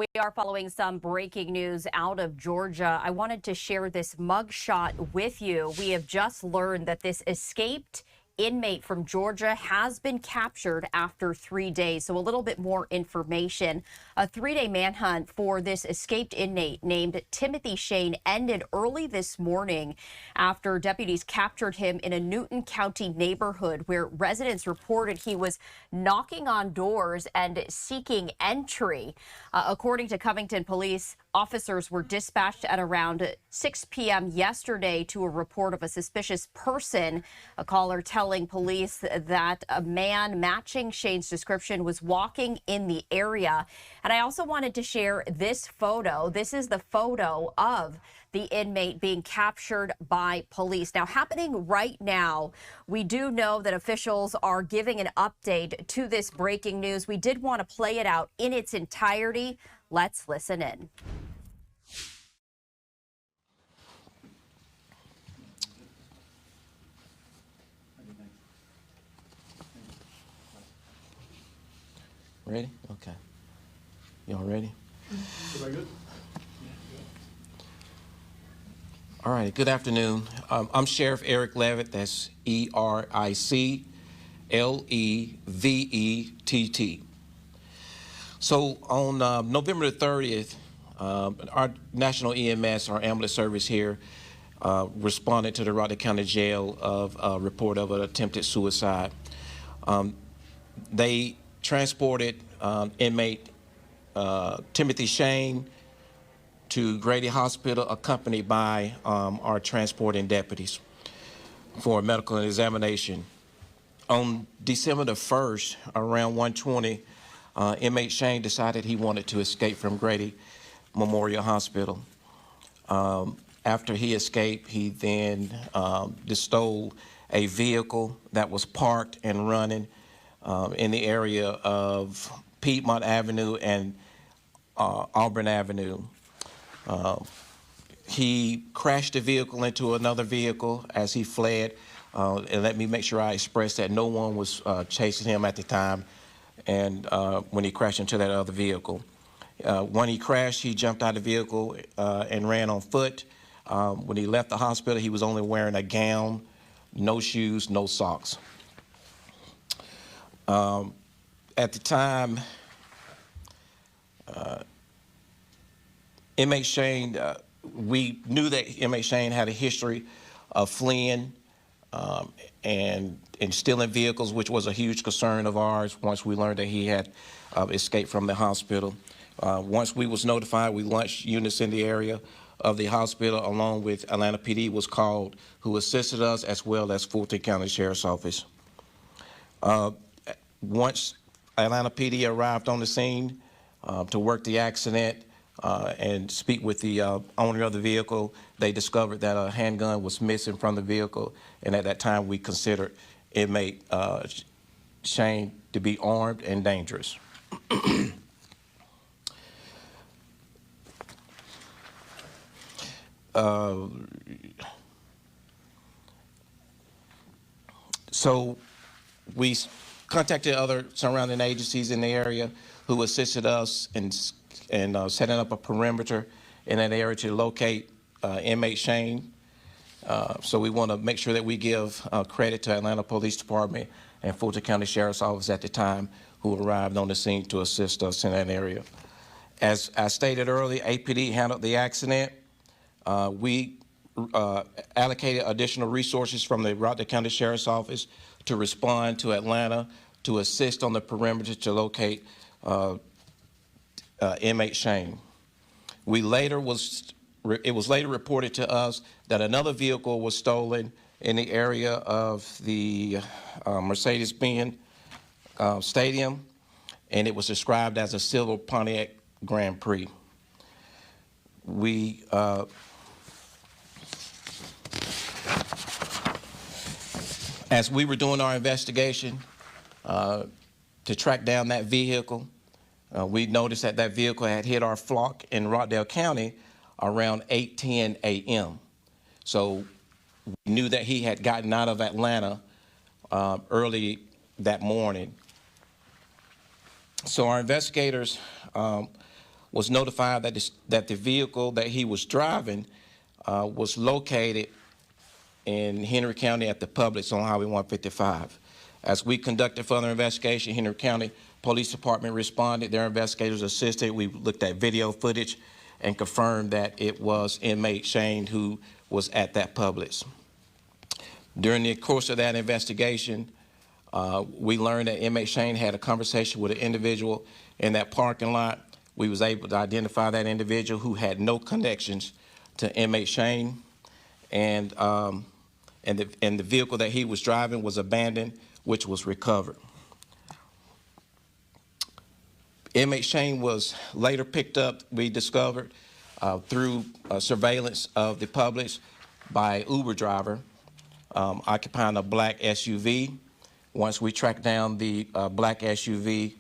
We are following some breaking news out of Georgia. I wanted to share this mugshot with you. We have just learned that this escaped inmate from Georgia has been captured after 3 days. So a little bit more information. A 3-day manhunt for this escaped inmate named Timothy Shane ended early this morning after deputies captured him in a Newton County neighborhood where residents reported he was knocking on doors and seeking entry. According to Covington police, officers were dispatched at around 6 p.m. yesterday to a report of a suspicious person. A caller telling police that a man matching Shane's description was walking in the area. And I also wanted to share this photo. This is the photo of the inmate being captured by police. Now, happening right now, we do know that officials are giving an update to this breaking news. We did want to play it out in its entirety. Let's listen in. Ready? Okay. Y'all ready? Everybody good? All right. Good afternoon. I'm Sheriff Eric Levitt. That's ERICLEVETT. So on November the 30th, our national EMS, our ambulance service here, responded to the Rockdale County Jail of a report of an attempted suicide. They transported inmate Timothy Shane to Grady Hospital, accompanied by our transporting deputies for a medical examination. On December the 1st, around 1:20, inmate Shane decided he wanted to escape from Grady Memorial Hospital. After he escaped, he then stole a vehicle that was parked and running in the area of Piedmont Avenue and Auburn Avenue. He crashed the vehicle into another vehicle as he fled. And let me make sure I express that no one was chasing him at the time and when he crashed into that other vehicle. When he crashed, he jumped out of the vehicle and ran on foot. When he left the hospital, he was only wearing a gown, no shoes, no socks. At the time, inmate Shane, we knew that inmate Shane had a history of fleeing and stealing vehicles, which was a huge concern of ours once we learned that he had escaped from the hospital. Once we was notified, we launched units in the area of the hospital along with Atlanta PD was called, who assisted us, as well as Fulton County Sheriff's Office. Once Atlanta PD arrived on the scene to work the accident and speak with the owner of the vehicle, they discovered that a handgun was missing from the vehicle, and at that time we considered inmate Shane to be armed and dangerous. So we contacted other surrounding agencies in the area who assisted us in setting up a perimeter in that area to locate inmate Shane. So we want to make sure that we give credit to Atlanta Police Department and Fulton County Sheriff's Office at the time, who arrived on the scene to assist us in that area. As I stated earlier, APD handled the accident. We allocated additional resources from the Rockdale County Sheriff's Office to respond to Atlanta to assist on the perimeter to locate inmate Shane. It was later reported to us that another vehicle was stolen in the area of the Mercedes-Benz Stadium, and it was described as a silver Pontiac Grand Prix. As we were doing our investigation to track down that vehicle, we noticed that that vehicle had hit our flock in Rockdale County around 8:10 a.m. So we knew that he had gotten out of Atlanta early that morning. So our investigators was notified that the vehicle that he was driving was located in Henry County at the Publix on Highway 155. As we conducted further investigation, Henry County Police Department responded. Their investigators assisted. We looked at video footage and confirmed that it was inmate Shane who was at that Publix. During the course of that investigation, we learned that inmate Shane had a conversation with an individual in that parking lot. We was able to identify that individual who had no connections to inmate Shane, and the vehicle that he was driving was abandoned, which was recovered. Inmate Shane was later picked up, we discovered, through surveillance of the Publix by an Uber driver occupying a black SUV. Once we tracked down the black SUV,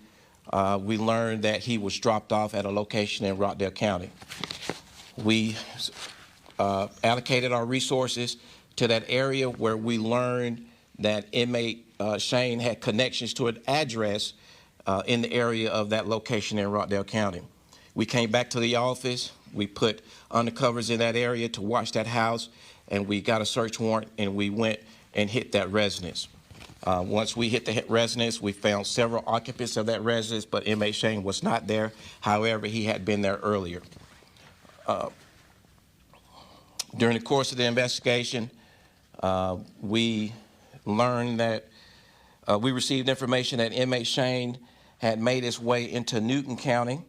we learned that he was dropped off at a location in Rockdale County. We allocated our resources to that area where we learned that inmate Shane had connections to an address in the area of that location in Rockdale County. We came back to the office. We put undercovers in that area to watch that house, and we got a search warrant, and we went and hit that residence. Once we hit the residence, we found several occupants of that residence, but inmate Shane was not there. However, he had been there earlier. During the course of the investigation, we learned that we received information that inmate Shane had made his way into Newton County,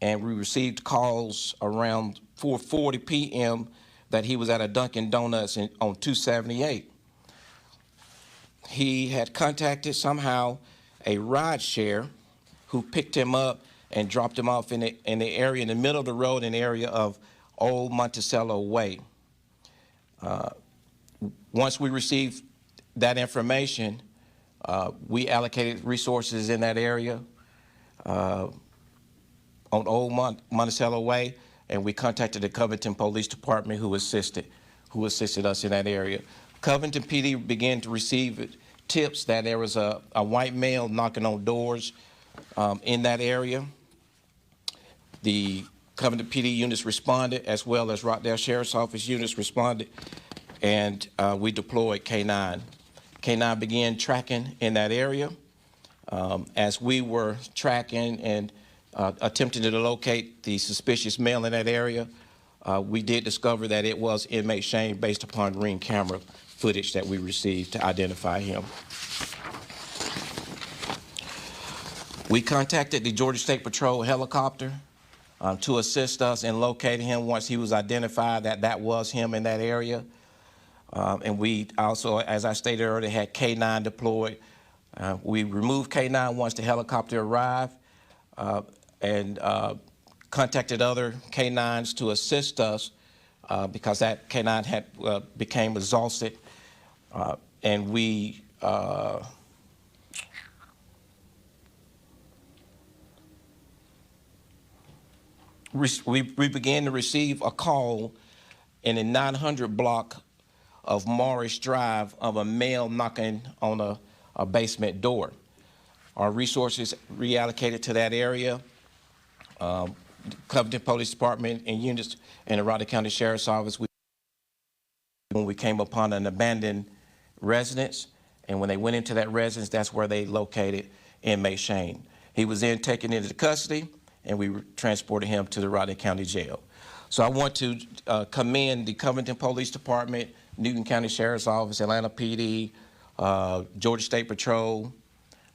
and we received calls around 4:40 p.m. that he was at a Dunkin' Donuts on 278. He had contacted somehow a ride share who picked him up and dropped him off in the area, in the middle of the road, in the area of Old Monticello Way. Once we received that information, we allocated resources in that area on Old Monticello Way, and we contacted the Covington Police Department who assisted us in that area. Covington PD began to receive tips that there was a white male knocking on doors in that area. The Covington PD units responded, as well as Rockdale Sheriff's Office units responded, and we deployed K9. K9 began tracking in that area. As we were tracking and attempting to locate the suspicious male in that area, we did discover that it was inmate Shane based upon Ring camera footage that we received to identify him. We contacted the Georgia State Patrol helicopter to assist us in locating him once he was identified that was him in that area. And we also, as I stated earlier, had K9 deployed. We removed K9 once the helicopter arrived and contacted other K9s to assist us because that K9 had became exhausted. And we began to receive a call in the 900 block of Morris Drive of a male knocking on a basement door. Our resources reallocated to that area. Covington Police Department and units in the Rockdale County Sheriff's Office, when we came upon an abandoned residence, and when they went into that residence, that's where they located inmate Shane. He was then taken into custody, and we transported him to the Rockdale County Jail. So I want to commend the Covington Police Department, Newton County Sheriff's Office, Atlanta PD, Georgia State Patrol,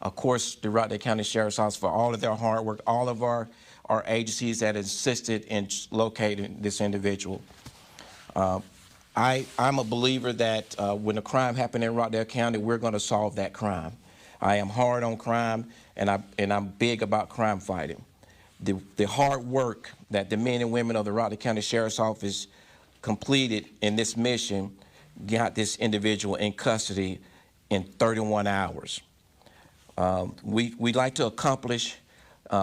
of course, the Rockdale County Sheriff's Office for all of their hard work, all of our agencies that assisted in locating this individual. I'm a believer that when a crime happened in Rockdale County, we're going to solve that crime. I am hard on crime, and I'm big about crime fighting. The hard work that the men and women of the Rockdale County Sheriff's Office completed in this mission got this individual in custody in 31 hours. We'd like to accomplish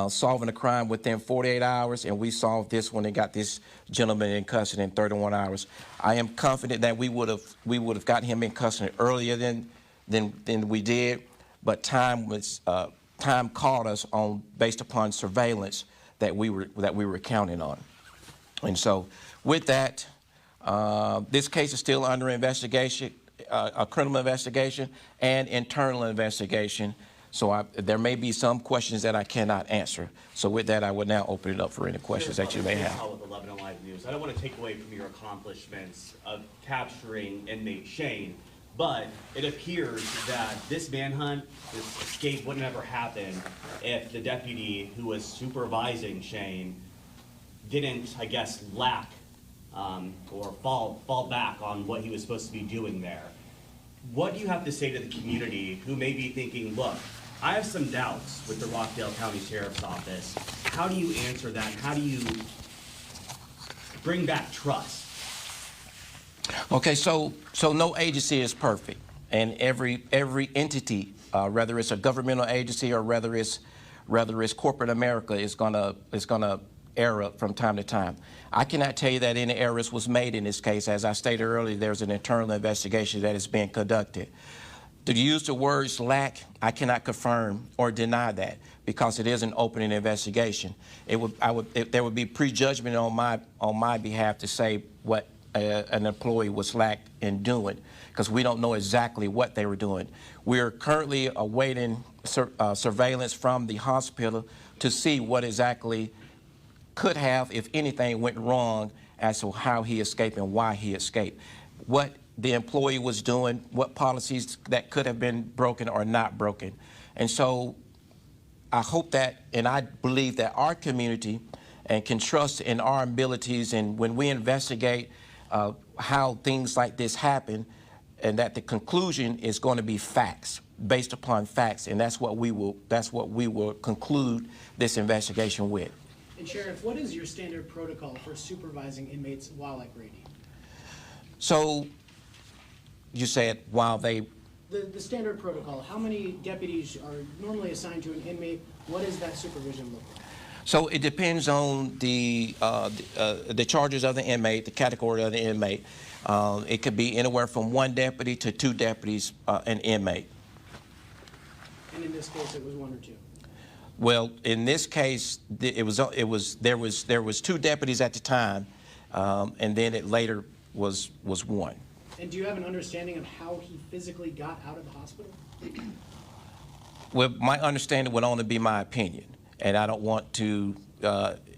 solving a crime within 48 hours, and we solved this one and got this gentleman in custody in 31 hours. I am confident that we would have gotten him in custody earlier than we did, but time caught us based upon surveillance that we were counting on. And so with that, this case is still under investigation, a criminal investigation and internal investigation. So there may be some questions that I cannot answer. So with that, I would now open it up for any questions that you may have. With 11 Live News. I don't want to take away from your accomplishments of capturing inmate Shane, but it appears that this manhunt, this escape wouldn't ever happen if the deputy who was supervising Shane didn't, I guess, lack or fall back on what he was supposed to be doing there. What do you have to say to the community who may be thinking, look, I have some doubts with the Rockdale County Sheriff's Office. How do you answer that? How do you bring back trust? Okay, so no agency is perfect, and every entity, whether it's a governmental agency or whether it's corporate America, is gonna err from time to time. I cannot tell you that any errors was made in this case. As I stated earlier, there's an internal investigation that is being conducted. To use the words lack, I cannot confirm or deny that because it is an open investigation. There would be prejudgment on my behalf to say what an employee was lacked in doing because we don't know exactly what they were doing. We are currently awaiting surveillance from the hospital to see what exactly could have, if anything, went wrong as to how he escaped and why he escaped. What the employee was doing, what policies that could have been broken or not broken. And so I hope that, and I believe that our community can trust in our abilities, and when we investigate how things like this happen, and that the conclusion is going to be facts, based upon facts, and that's what we will conclude this investigation with. And Sheriff, what is your standard protocol for supervising inmates while at Grady? So you said while they... The standard protocol, how many deputies are normally assigned to an inmate? What does that supervision look like? So it depends on the charges of the inmate, the category of the inmate. It could be anywhere from 1 deputy to 2 deputies an inmate. And in this case, it was 1 or 2. Well, in this case, there was 2 deputies at the time, and then it later was 1. And do you have an understanding of how he physically got out of the hospital? Well, my understanding would only be my opinion, and I don't want to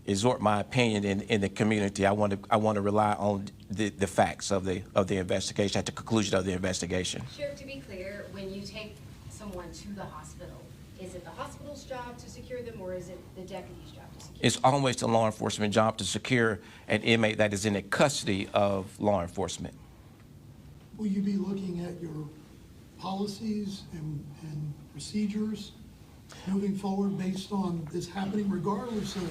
exhort my opinion in the community. I want to rely on the facts of the investigation at the conclusion of the investigation. Sheriff, to be clear, when you take someone to the hospital, is it the hospital's job to secure them, or is it the deputy's job to secure them? It's always the law enforcement job to secure an inmate that is in the custody of law enforcement. Will you be looking at your policies and procedures moving forward based on this happening, regardless of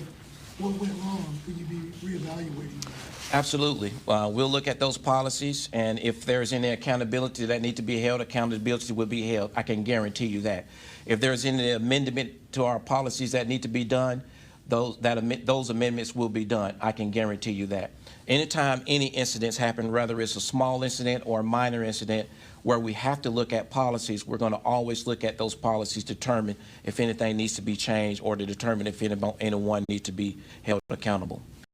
what went wrong? Will you be reevaluating that? Absolutely. We'll look at those policies, and if there's any accountability that need to be held, accountability will be held. I can guarantee you that. If there's any amendment to our policies that need to be done, those amendments will be done. I can guarantee you that. Anytime any incidents happen, whether it's a small incident or a minor incident, where we have to look at policies, we're going to always look at those policies, determine if anything needs to be changed, or to determine if anyone needs to be held accountable.